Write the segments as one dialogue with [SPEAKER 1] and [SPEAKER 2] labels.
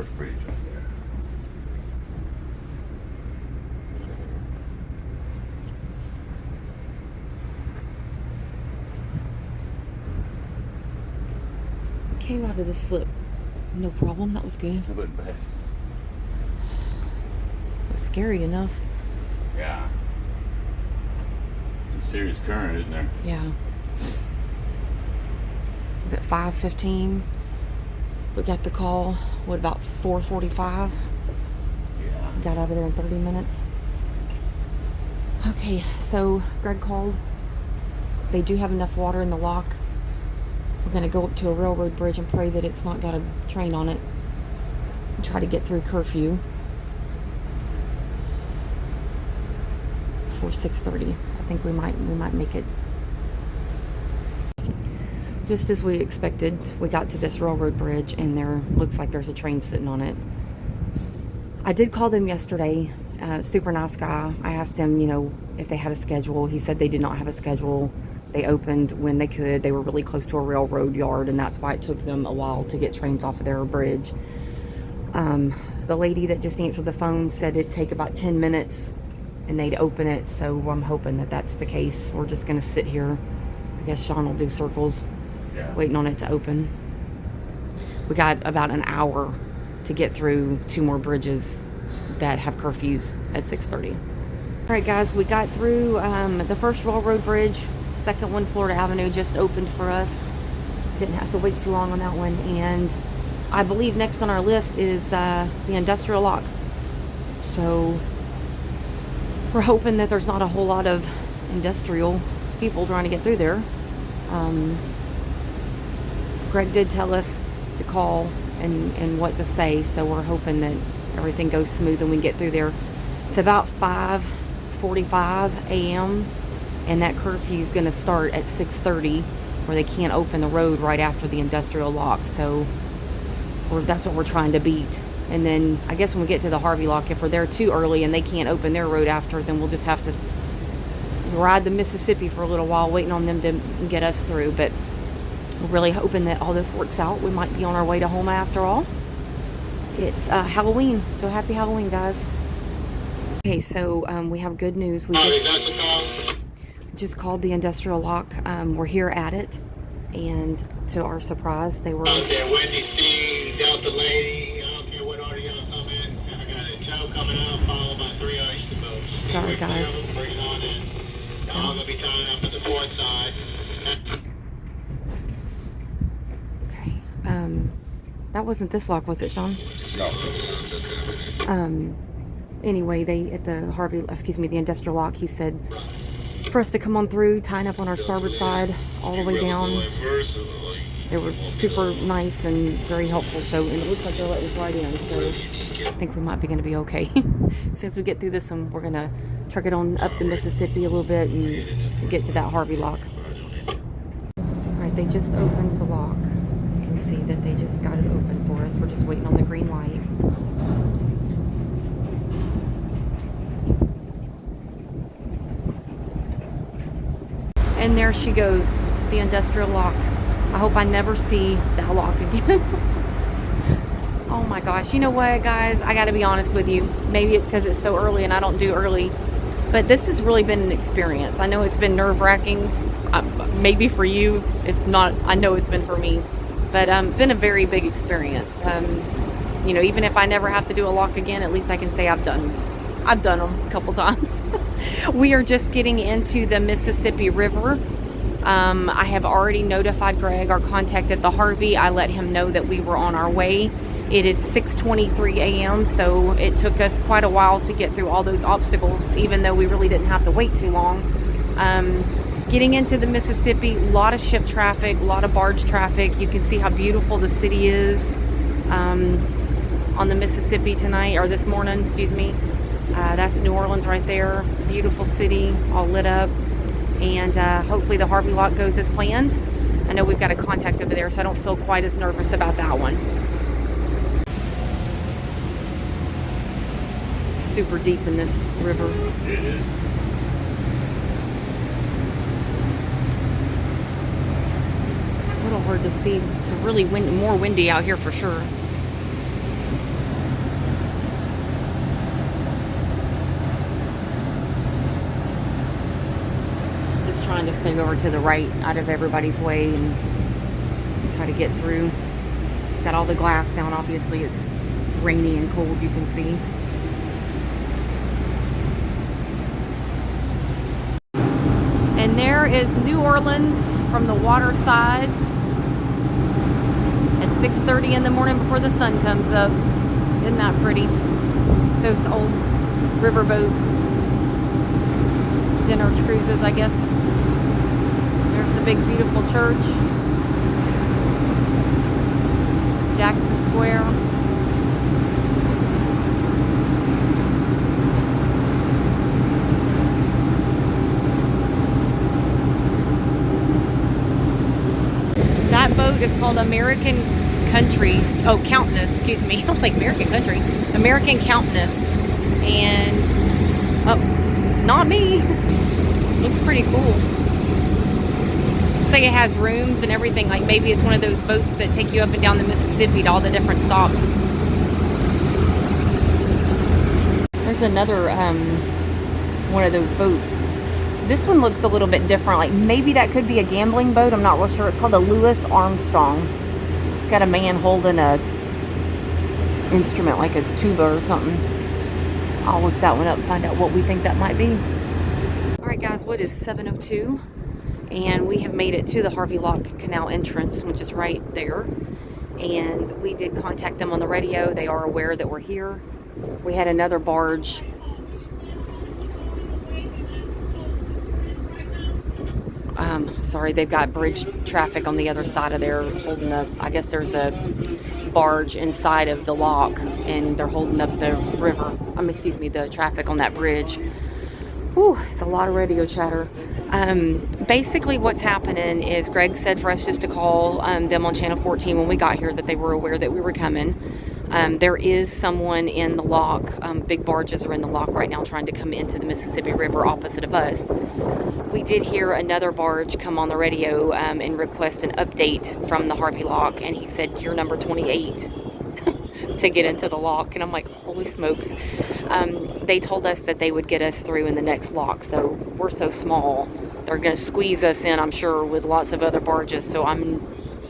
[SPEAKER 1] first bridge right there.
[SPEAKER 2] Came out of the slip. No problem. That was good.
[SPEAKER 1] It wasn't bad.
[SPEAKER 2] It was scary enough.
[SPEAKER 1] Yeah. Some serious current, isn't there?
[SPEAKER 2] Yeah. Was it 5:15? We got the call. What, about 4:45?
[SPEAKER 1] Yeah.
[SPEAKER 2] Got out of there in 30 minutes. Okay, so Greg called. They do have enough water in the lock. We're going to go up to a railroad bridge and pray that it's not got a train on it and try to get through curfew before 6:30. So I think we might make it. Just as we expected, we got to this railroad bridge and there looks like there's a train sitting on it. I did call them yesterday. Super nice guy. I asked him, if they had a schedule. He said they did not have a schedule. They opened when they could. They were really close to a railroad yard, and that's why it took them a while to get trains off of their bridge. The lady that just answered the phone said it'd take about 10 minutes and they'd open it, so I'm hoping that that's the case. We're just going to sit here. I guess Sean will do circles, waiting on it to open. We got about an hour to get through 2 more bridges that have curfews at 6:30. All right, guys, we got through the first railroad bridge. Second one, Florida Avenue, just opened for us. Didn't have to wait too long on that one. And I believe next on our list is the industrial lock. So we're hoping that there's not a whole lot of industrial people trying to get through there. Greg did tell us to call and what to say, so we're hoping that everything goes smooth and we can get through there. It's about 5:45 a.m. and that curfew is going to start at 6:30, where they can't open the road right after the industrial lock. So that's what we're trying to beat. And then I guess when we get to the Harvey lock, if we're there too early and they can't open their road after, then we'll just have to ride the Mississippi for a little while, waiting on them to get us through. But we're really hoping that all this works out. We might be on our way to home after all. It's Halloween, so happy Halloween, guys. Okay, so we have good news. We just called the industrial lock. We're here at it, and to our surprise, they were.
[SPEAKER 3] Wendy C, Delta Lady. I don't care what order y'all come in. I got a Joe coming out, followed by 3 oyster boats.
[SPEAKER 2] Sorry, guys.
[SPEAKER 3] Bring it on in. Y'all gonna be tying up at the port side.
[SPEAKER 2] Okay. That wasn't this lock, was it, Sean?
[SPEAKER 1] No.
[SPEAKER 2] Anyway, they at the the industrial lock, he said for us to come on through, tying up on our starboard side all the way down. They were super nice and very helpful, and it looks like they'll let us right in, so I think we might be going to be okay. As soon as we get through this one, we're going to truck it on up the Mississippi a little bit and get to that Harvey lock. Alright, they just opened the lock. You can see that they just got it open for us. We're just waiting on the green light. And there she goes, the industrial lock. I hope I never see that lock again. Oh my gosh. You know what, guys? I gotta be honest with you. Maybe it's because it's so early and I don't do early. But this has really been an experience. I know it's been nerve-wracking. Maybe for you. If not, I know it's been for me. But been a very big experience. Even if I never have to do a lock again, at least I can say I've done them a couple times. We are just getting into the Mississippi River. I have already notified Greg, our contact at the Harvey. I let him know that we were on our way. It is 6:23 a.m., so it took us quite a while to get through all those obstacles, even though we really didn't have to wait too long. Getting into the Mississippi, a lot of ship traffic, a lot of barge traffic. You can see how beautiful the city is on the Mississippi tonight, or this morning, excuse me. That's New Orleans right there. Beautiful city, all lit up. And hopefully the Harvey lock goes as planned. I know we've got a contact over there, so I don't feel quite as nervous about that one. It's super deep in this river.
[SPEAKER 1] It is.
[SPEAKER 2] A little hard to see. It's really more windy out here for sure. trying to stay over to the right out of everybody's way and just try to get through. Got all the glass down, obviously it's rainy and cold, you can see. And there is New Orleans from the water side at 6:30 in the morning before the sun comes up. Isn't that pretty? Those old riverboat dinner cruises, I guess. There's the big beautiful church. Jackson Square. That boat is called American Country. Oh, Countess, excuse me. I was like American Country. American Countess. And, oh, not me. Looks pretty cool. Looks like it has rooms and everything. Like maybe it's one of those boats that take you up and down the Mississippi to all the different stops. There's another one of those boats. This one looks a little bit different. Like maybe that could be a gambling boat. I'm not real sure. It's called the Louis Armstrong. It's got a man holding a instrument like a tuba or something. I'll look that one up and find out what we think that might be. Alright guys, what is 7:02? And we have made it to the Harvey Lock Canal entrance, which is right there. And we did contact them on the radio. They are aware that we're here. We had another barge. Sorry, they've got bridge traffic on the other side of there holding up. I guess there's a barge inside of the lock and they're holding up the river. Excuse me, the traffic on that bridge. Whew, it's a lot of radio chatter. Basically what's happening is Greg said for us just to call them on channel 14 when we got here, that they were aware that we were coming. There is someone in the lock. Big barges are in the lock right now trying to come into the Mississippi River opposite of us. We did hear another barge come on the radio and request an update from the Harvey Lock, and he said, "You're number 28 to get into the lock." And I'm like, holy smokes. They told us that they would get us through in the next lock, so we're so small. They're going to squeeze us in, I'm sure, with lots of other barges, so I'm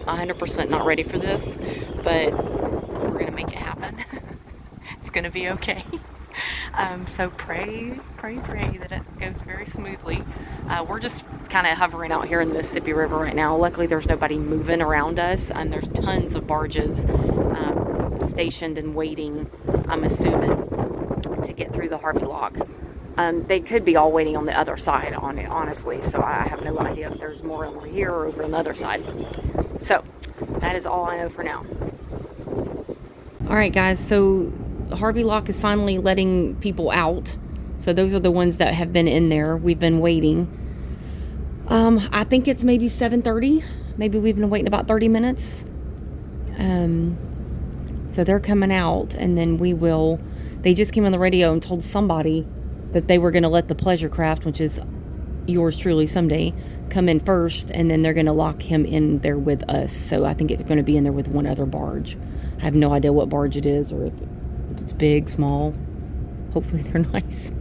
[SPEAKER 2] 100% not ready for this, but we're going to make it happen. It's going to be okay. So pray that it goes very smoothly. We're just kind of hovering out here in the Mississippi River right now. Luckily, there's nobody moving around us, and there's tons of barges stationed and waiting, I'm assuming, to get through the Harvey Lock. They could be all waiting on the other side on it, honestly, so I have no idea if there's more over here or over on the other side. So that is all I know for now. Alright guys, so Harvey Lock is finally letting people out. So those are the ones that have been in there. We've been waiting. I think it's maybe 7:30. Maybe we've been waiting about 30 minutes. So they're coming out, and then they just came on the radio and told somebody that they were going to let the pleasure craft, which is yours truly someday, come in first, and then they're going to lock him in there with us. So I think it's going to be in there with one other barge. I have no idea what barge it is, or if it's big, small. Hopefully they're nice.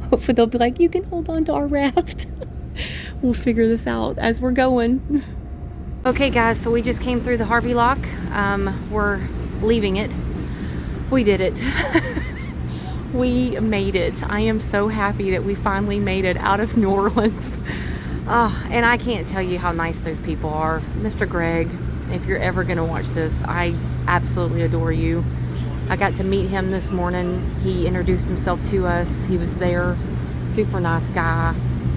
[SPEAKER 2] Hopefully they'll be like, you can hold on to our raft. We'll figure this out as we're going. Okay guys, so we just came through the Harvey Lock. We're leaving it. We did it. We made it. I am so happy that we finally made it out of New Orleans. And I can't tell you how nice those people are. Mr. Greg, if you're ever gonna watch this, I absolutely adore you. I got to meet him this morning. He introduced himself to us. He was there. Super nice guy.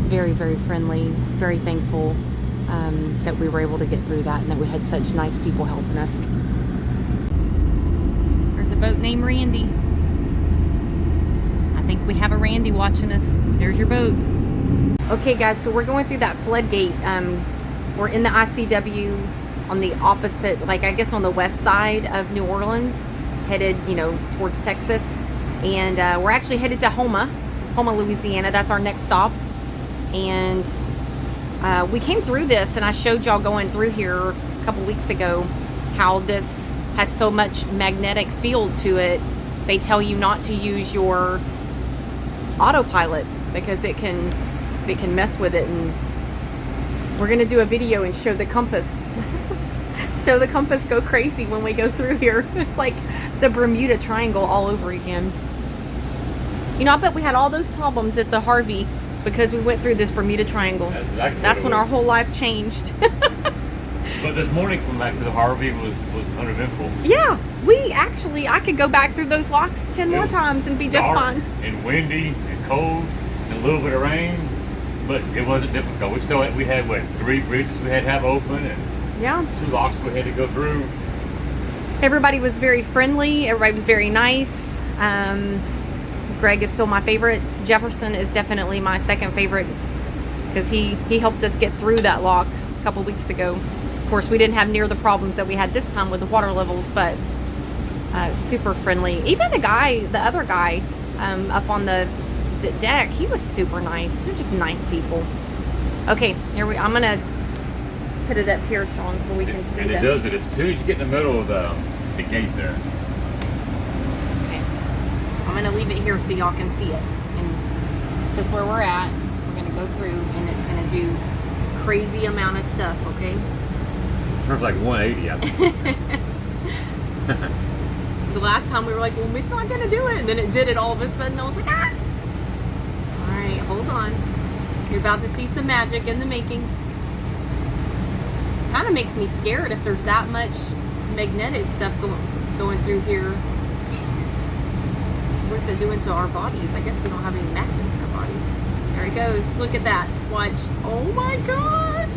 [SPEAKER 2] Very, very friendly. Very thankful that we were able to get through that and that we had such nice people helping us. There's a boat named Randy. I think we have a Randy watching us. There's your boat. Okay guys, so we're going through that floodgate. We're in the ICW on the opposite, like I guess on the west side of New Orleans, headed, towards Texas. And we're actually headed to Houma, Louisiana. That's our next stop. And we came through this, and I showed y'all going through here a couple weeks ago how this has so much magnetic field to it. They tell you not to use your autopilot because it can mess with it and We're gonna do a video and show the compass. Show the compass go crazy when we go through here. It's like the Bermuda Triangle all over again. You know, I bet we had all those problems at the Harvey because we went through this Bermuda Triangle.
[SPEAKER 1] That's exactly
[SPEAKER 2] That's
[SPEAKER 1] what
[SPEAKER 2] when
[SPEAKER 1] it
[SPEAKER 2] our
[SPEAKER 1] was.
[SPEAKER 2] whole life changed.
[SPEAKER 1] But this morning coming back to the Harvey was uneventful.
[SPEAKER 2] Yeah, I could go back through those locks 10 more times and be just
[SPEAKER 1] Dark
[SPEAKER 2] fine.
[SPEAKER 1] and windy and cold and a little bit of rain, but it wasn't difficult. We had what, 3 bridges we had to have open and
[SPEAKER 2] Yeah.
[SPEAKER 1] 2 locks we had to go through.
[SPEAKER 2] Everybody was very friendly. Everybody was very nice. Greg is still my favorite. Jefferson is definitely my second favorite because he helped us get through that lock a couple weeks ago. Of course, we didn't have near the problems that we had this time with the water levels, but super friendly. Even the other guy up on the deck, he was super nice. They're just nice people. Okay, I'm gonna put it up here, Sean, so we can see
[SPEAKER 1] And it does it as soon as you get in the middle of the gate there.
[SPEAKER 2] Okay. I'm gonna leave it here so y'all can see it. And this is where we're at. We're gonna go through, and it's gonna do crazy amount of stuff. Okay.
[SPEAKER 1] Turns like 180, I think.
[SPEAKER 2] The last time we were like, well, it's not gonna do it, and then it did it all of a sudden. I was like, ah! All right, hold on. You're about to see some magic in the making. Kind of makes me scared if there's that much magnetic stuff going through here. What's it doing to our bodies? I guess we don't have any magnets in our bodies. There it goes. Look at that. Watch. Oh my gosh.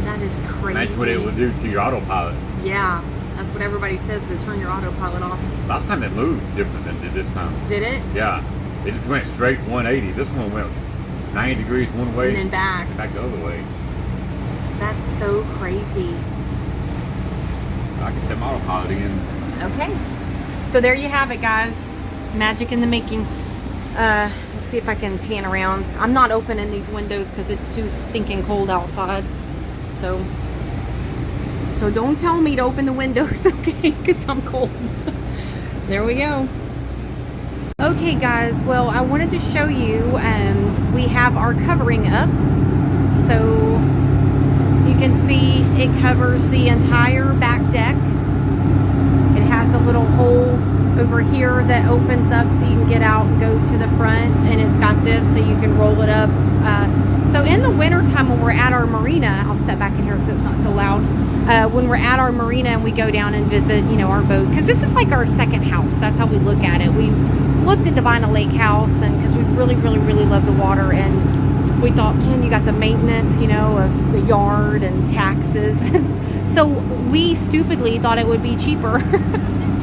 [SPEAKER 2] That is crazy.
[SPEAKER 1] That's what it would do to your autopilot.
[SPEAKER 2] Yeah, that's what everybody says, to turn your autopilot off.
[SPEAKER 1] Last time it moved different than it did this time.
[SPEAKER 2] Did it?
[SPEAKER 1] Yeah. It just went straight 180. This one went 90 degrees one way.
[SPEAKER 2] And then back.
[SPEAKER 1] Back the other way.
[SPEAKER 2] That's so crazy.
[SPEAKER 1] I can set my autopilot again.
[SPEAKER 2] Okay. So there you have it, guys. Magic in the making. Let's see if I can pan around. I'm not opening these windows because it's too stinking cold outside. So don't tell me to open the windows, okay? Because I'm cold. There we go. Okay, guys. Well, I wanted to show you. We have our covering up, so you can see it covers the entire back deck. It has a little hole over here that opens up so you can get out and go to the front, and it's got this so you can roll it up. So in the winter time when we're at our marina, I'll step back in here so it's not so loud. When we're at our marina and we go down and visit, our boat, because this is like our second house. That's how we look at it. We looked at Divina Lake House, and because we really, really, really love the water, and we thought, man, you got the maintenance, of the yard and taxes. So we stupidly thought it would be cheaper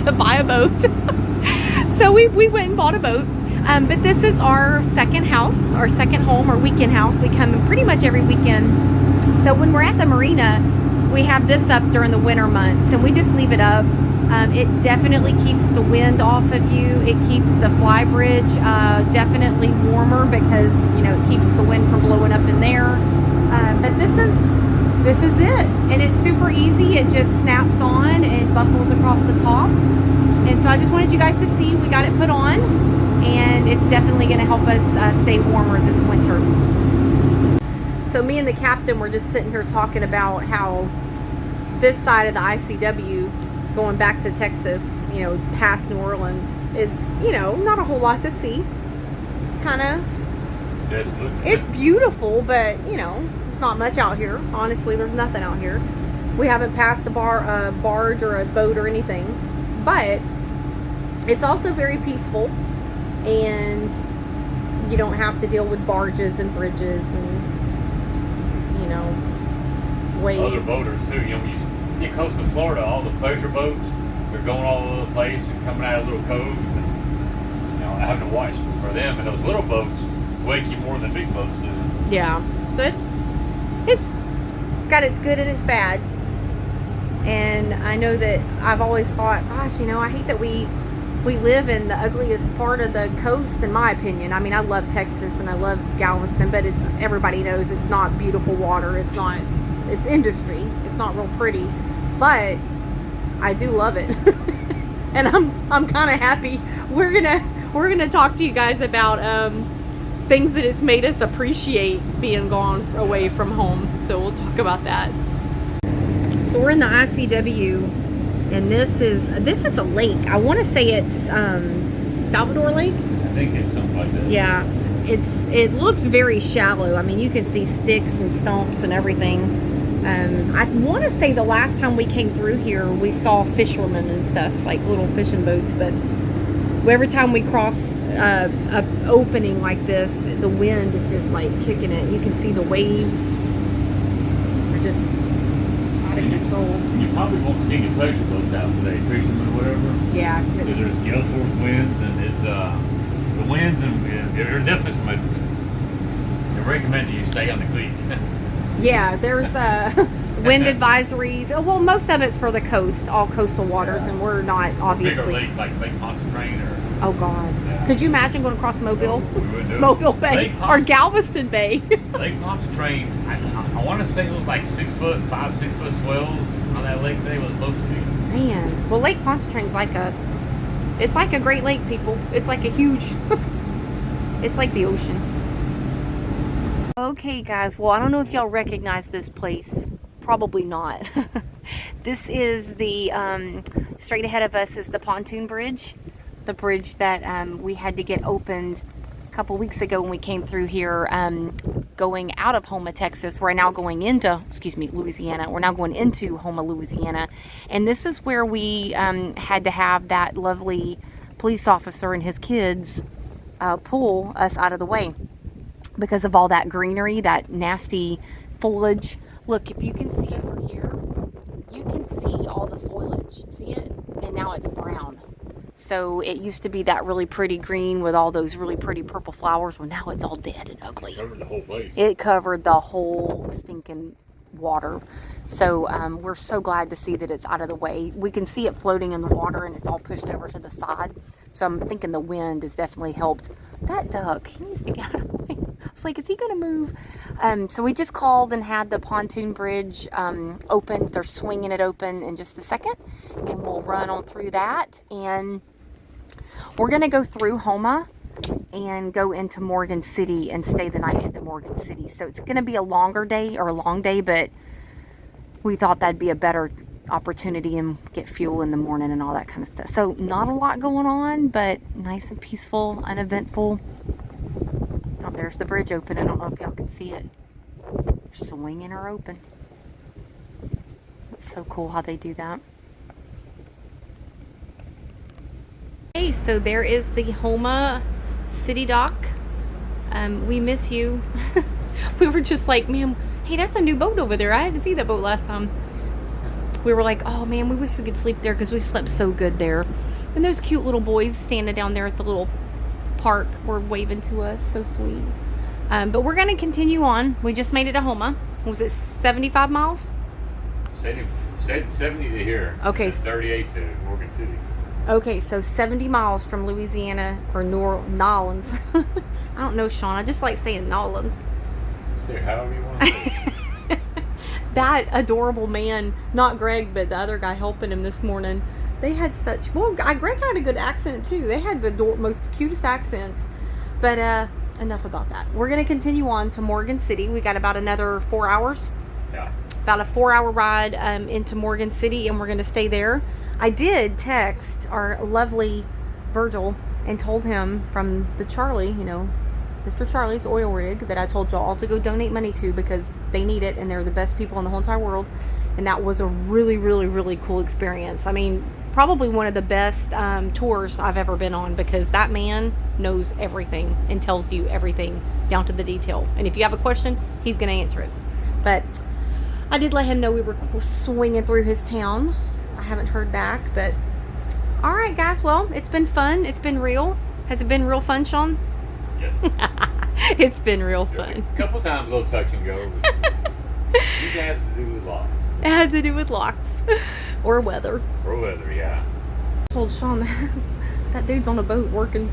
[SPEAKER 2] to buy a boat. So we went and bought a boat. But this is our second house, our second home, our weekend house. We come pretty much every weekend. So when we're at the marina, we have this up during the winter months, and we just leave it up. It definitely keeps the wind off of you. It keeps the fly bridge definitely warmer because, it keeps the wind from blowing up in there. But this is it. And it's super easy. It just snaps on and buckles across the top. And so I just wanted you guys to see we got it put on, and it's definitely going to help us stay warmer this winter. So me and the captain were just sitting here talking about how this side of the ICW, going back to Texas, past New Orleans, is, not a whole lot to see. It's kind of, it's beautiful, but, it's not much out here. Honestly, there's nothing out here. We haven't passed a barge or a boat or anything, but it's also very peaceful, and you don't have to deal with barges and bridges and, waves.
[SPEAKER 1] Other boaters too, when you get close to Florida, all the pleasure boats, they're going all over the place and coming out of little coves, and having to watch for them. And those little boats wake you more than big boats do.
[SPEAKER 2] Yeah, so it's got its good and its bad. And I know that I've always thought, gosh, I hate that we live in the ugliest part of the coast, in my opinion. I mean, I love Texas and I love Galveston, but everybody knows it's not beautiful water. It's industry. It's not real pretty, but I do love it. And I'm kind of happy we're we're gonna talk to you guys about things that it's made us appreciate being gone away from home. So we'll talk about that. So we're in the ICW, and this is a lake. I want to say it's Salvador Lake.
[SPEAKER 1] I think it's something like that.
[SPEAKER 2] Yeah, it looks very shallow. I mean, you can see sticks and stumps and everything. I want to say the last time we came through here, we saw fishermen and stuff, like little fishing boats. But every time we cross a opening like this, the wind is just like kicking it. You can see the waves. They're just out of control.
[SPEAKER 1] You probably won't see any pleasure boats out today, fishermen or whatever.
[SPEAKER 2] Yeah,
[SPEAKER 1] Because there's gale force winds, and it's the winds, and there's definitely some. They recommend that you stay on the creek.
[SPEAKER 2] yeah. There's wind advisories. Well, most of it's for the coast, all coastal waters, and we're not obviously.
[SPEAKER 1] Bigger lakes like Lake Pontoon or.
[SPEAKER 2] Oh God!
[SPEAKER 1] Yeah.
[SPEAKER 2] Could you imagine going across Mobile,
[SPEAKER 1] No, we wouldn't do it.
[SPEAKER 2] Mobile Bay, or Galveston Bay?
[SPEAKER 1] Lake Pontchartrain, I want to say it was like 6 foot, 5, 6 foot swells on that lake today was supposed to be.
[SPEAKER 2] Man, well, Lake Pontchartrain's it's like a Great Lake, people. It's like a huge, it's like the ocean. Okay, guys. Well, I don't know if y'all recognize this place. Probably not. This is the straight ahead of us is the Pontoon Bridge. The bridge that we had to get opened a couple weeks ago when we came through here, going out of Houma, Texas. We're now going into, Louisiana. We're now going into Houma, Louisiana. And this is where we had to have that lovely police officer and his kids pull us out of the way because of all that greenery, that nasty foliage. Look, if you can see over here, you can see all the foliage. See it? And now it's brown. So it used to be that really pretty green with all those really pretty purple flowers. Well, now it's all dead and ugly.
[SPEAKER 1] It covered the whole place.
[SPEAKER 2] It covered the whole stinking water. So we're so glad to see that it's out of the way. We can see it floating in the water, and it's all pushed over to the side. So I'm thinking the wind has definitely helped. That duck, he needs to get out of the way. I was like, is he going to move? So we just called and had the pontoon bridge open. They're swinging it open in just a second, and we'll run on through that. And we're going to go through Houma and go into Morgan City and stay the night into Morgan City. So it's going to be a longer day, or a long day, but we thought that'd be a better opportunity and get fuel in the morning and all that kind of stuff. So not a lot going on, but nice and peaceful, uneventful. Oh, there's the bridge open. I don't know if y'all can see it. Swinging her open. It's so cool how they do that. Okay, so there is the Houma City Dock. We miss you. We were just like, man, hey, that's a new boat over there. I didn't see that boat last time. We were like, oh man, we wish we could sleep there because we slept so good there. And those cute little boys standing down there at the little park were waving to us. So sweet. But we're going to continue on. We just made it to Houma. Was it 75 miles?
[SPEAKER 1] Said 70 to here.
[SPEAKER 2] Okay.
[SPEAKER 1] 38 to Morgan City.
[SPEAKER 2] Okay, so 70 miles from Louisiana, or Nolans. I don't know, Sean. I just like saying Nolans.
[SPEAKER 1] Say however you want to say it.
[SPEAKER 2] That adorable man, not Greg, but the other guy helping him this morning, they had such, well, Greg had a good accent too. They had the most cutest accents. But enough about that. We're going to continue on to Morgan City. We got about another 4 hours.
[SPEAKER 1] Yeah.
[SPEAKER 2] About a 4-hour ride into Morgan City, and we're going to stay there. I did text our lovely Virgil and told him from the Charlie, Mr. Charlie's oil rig, that I told y'all all to go donate money to because they need it and they're the best people in the whole entire world. And that was a really, really, really cool experience. I mean, probably one of the best tours I've ever been on, because that man knows everything and tells you everything down to the detail. And if you have a question, he's going to answer it. But I did let him know we were swinging through his town. I haven't heard back, but all right, guys. Well, it's been fun. It's been real. Has it been real fun, Sean?
[SPEAKER 1] Yes.
[SPEAKER 2] It's been real fun.
[SPEAKER 1] A couple times a little touch and go. Usually has to do with locks.
[SPEAKER 2] It had to do with locks or weather.
[SPEAKER 1] Or weather, yeah.
[SPEAKER 2] I told Sean that dude's on a boat working.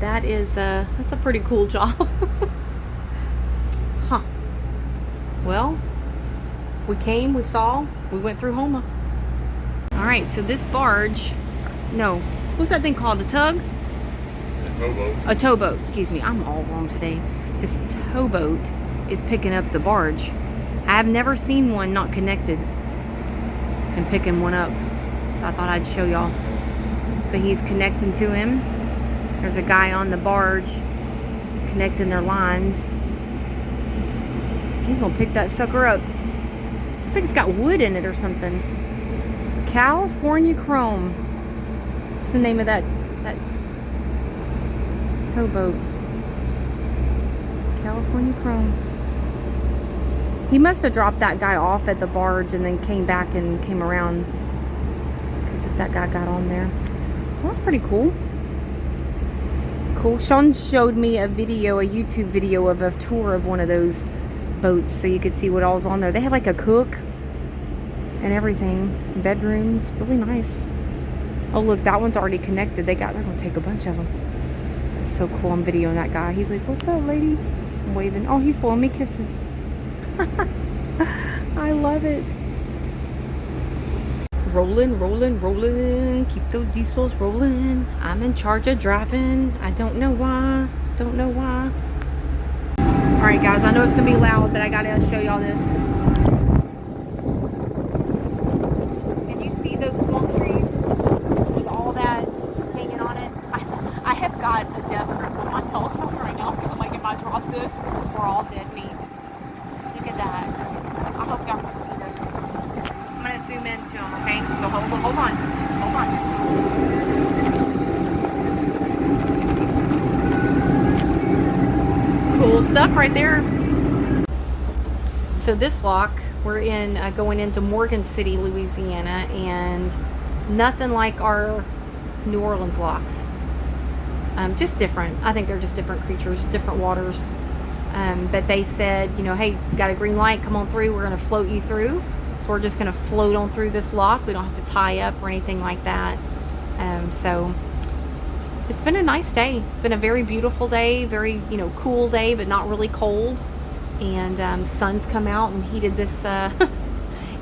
[SPEAKER 2] That's a pretty cool job. Huh. Well, we came, we saw, we went through Houma. All right, so this barge, no, what's that thing called? A tug?
[SPEAKER 1] Towboat.
[SPEAKER 2] A towboat, excuse me. I'm all wrong today. This towboat is picking up the barge. I've never seen one not connected and picking one up. So I thought I'd show y'all. So he's connecting to him. There's a guy on the barge connecting their lines. He's gonna pick that sucker up. Looks like it's got wood in it or something. California Chrome. What's the name of that towboat? California Chrome. He must have dropped that guy off at the barge and then came back and came around. Because if that guy got on there. Well, that's pretty cool. Cool. Sean showed me a video, a YouTube video of a tour of one of those boats so you could see what all's on there. They had like a cook and everything. Bedrooms. Really nice. Oh, look, that one's already connected. They're going to take a bunch of them. That's so cool. I'm videoing that guy. He's like, what's up, lady? I'm waving. Oh, he's blowing me kisses. I love it. Rolling, rolling, rolling. Keep those diesels rolling. I'm in charge of driving. I don't know why. Don't know why. Alright, guys. I know it's going to be loud, but I got to show y'all this. Can you see those swamp trees with all that hanging on it? I have got a death grip on my telephone right now because I'm like, if I drop this, we're all dead meat. Look at that. I hope y'all can see those. I'm going to zoom into them, okay? So hold on. Hold on. Cool stuff right there. So this lock, we're in going into Morgan City, Louisiana, and nothing like our New Orleans locks. Just different. I think they're just different creatures, different waters. But they said, you know, hey, got a green light, come on through. We're going to float you through. So we're just going to float on through this lock. We don't have to tie up or anything like that. So it's been a nice day. It's been a very beautiful day, very, you know, cool day, but not really cold. And sun's come out and heated this,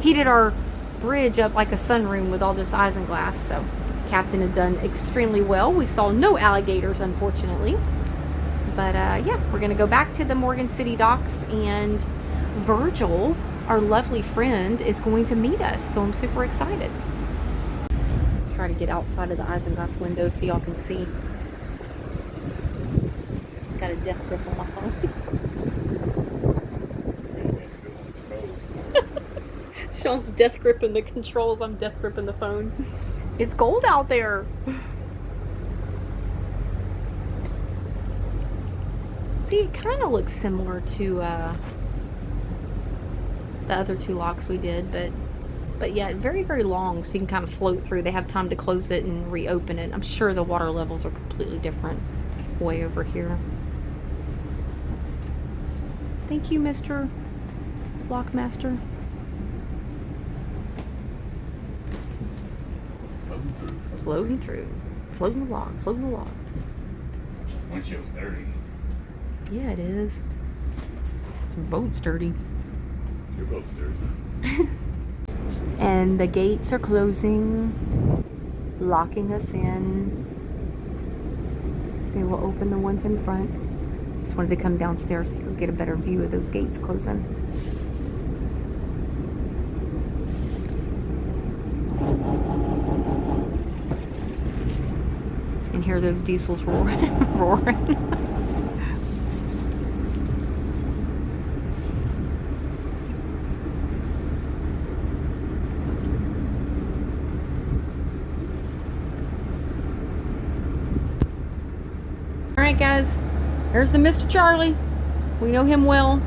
[SPEAKER 2] heated our bridge up like a sunroom with all this isinglass. So Captain had done extremely well. We saw no alligators, unfortunately. But yeah, we're going to go back to the Morgan City docks, and Virgil, our lovely friend, is going to meet us. So I'm super excited. Try to get outside of the isinglass window so y'all can see. Got a death grip on my phone. Sean's death gripping the controls. I'm death gripping the phone. It's cold out there. See, it kind of looks similar to the other two locks we did, but yeah, very, very long, so you can kind of float through. They have time to close it and reopen it. I'm sure the water levels are completely different way over here. Thank you, Mr. Lockmaster. Floating through. Floating along. Floating along.
[SPEAKER 1] This windshield's dirty.
[SPEAKER 2] Yeah, it is. This boat's dirty.
[SPEAKER 1] Your boat's dirty.
[SPEAKER 2] And the gates are closing, locking us in. They will open the ones in front. Just wanted to come downstairs so you could get a better view of those gates closing. And hear those diesels roaring. Alright guys, there's the Mr. Charlie. We know him well.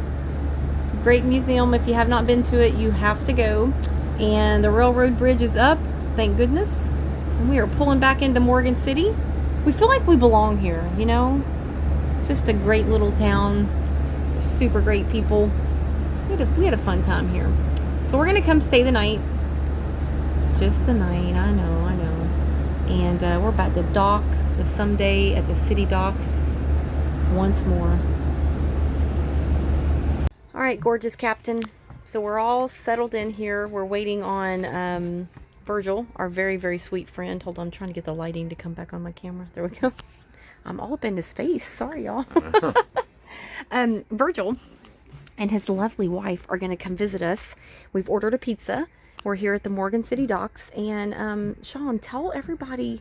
[SPEAKER 2] Great museum. If you have not been to it, you have to go. And the railroad bridge is up, thank goodness. And we are pulling back into Morgan City. We feel like we belong here, you know? It's just a great little town. Super great people. We had a fun time here. So we're going to come stay the night. Just the night, I know. And we're about to dock the someday at the city docks once more. All right, gorgeous Captain. So we're all settled in here. We're waiting on Virgil, our very, very sweet friend. Hold on, I'm trying to get the lighting to come back on my camera. There we go. I'm all up in his face. Sorry, y'all. Virgil and his lovely wife are going to come visit us. We've ordered a pizza. We're here at the Morgan City Docks. And Sean, tell everybody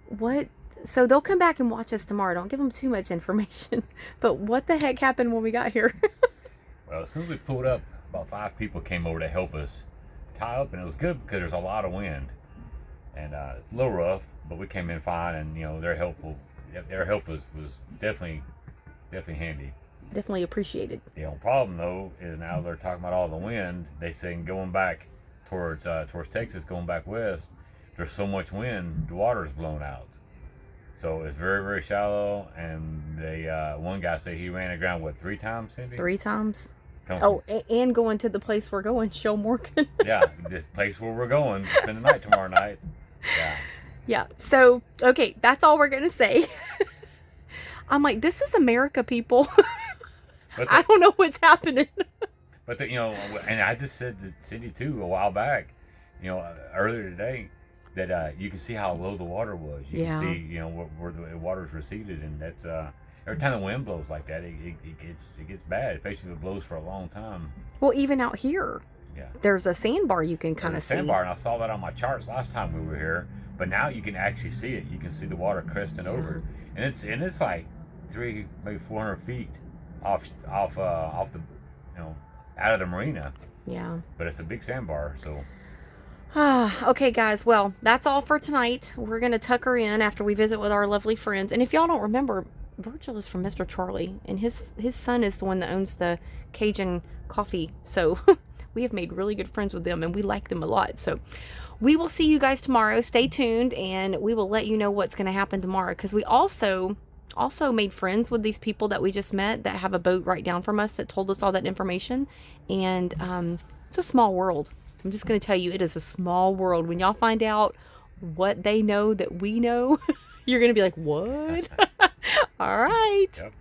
[SPEAKER 2] what... So they'll come back and watch us tomorrow. Don't give them too much information. But what the heck happened when we got here?
[SPEAKER 1] Well, as soon as we pulled up, about 5 people came over to help us tie up, and it was good because there's a lot of wind, and it's a little rough, but we came in fine, and their help was definitely handy.
[SPEAKER 2] Definitely appreciated.
[SPEAKER 1] The only problem though is now they're talking about all the wind. They saying going back towards Texas, going back west, there's so much wind, the water's blown out. So it's very, very shallow, and they one guy said he ran aground 3 times, Cindy?
[SPEAKER 2] 3 times. And going to the place we're going, Show Morgan.
[SPEAKER 1] Yeah, this place where we're going, spend the night tomorrow night. Yeah.
[SPEAKER 2] Yeah. So, okay, that's all we're gonna say. I'm like, this is America, people. I don't know what's happening.
[SPEAKER 1] But and I just said to Cindy too a while back, earlier today, that you can see how low the water was. You can see, where the water's receded, and that's every time the wind blows like that, it gets bad, especially if it blows for a long time.
[SPEAKER 2] Well, even out here, there's a sandbar you can kind of see.
[SPEAKER 1] Sandbar, and I saw that on my charts last time we were here. But now you can actually see it. You can see the water cresting over, and it's like 300, maybe 400 feet off the out of the marina.
[SPEAKER 2] Yeah.
[SPEAKER 1] But it's a big sandbar, so.
[SPEAKER 2] Okay, guys. Well, that's all for tonight. We're gonna tuck her in after we visit with our lovely friends. And if y'all don't remember, Virgil is from Mr. Charlie, and his son is the one that owns the Cajun coffee. So we have made really good friends with them, and we like them a lot. So we will see you guys tomorrow. Stay tuned, and we will let you know what's going to happen tomorrow, because we also made friends with these people that we just met that have a boat right down from us that told us all that information. And it's a small world. I'm just going to tell you, it is a small world. When y'all find out what they know that we know, you're going to be like, what? All right.
[SPEAKER 1] Yep.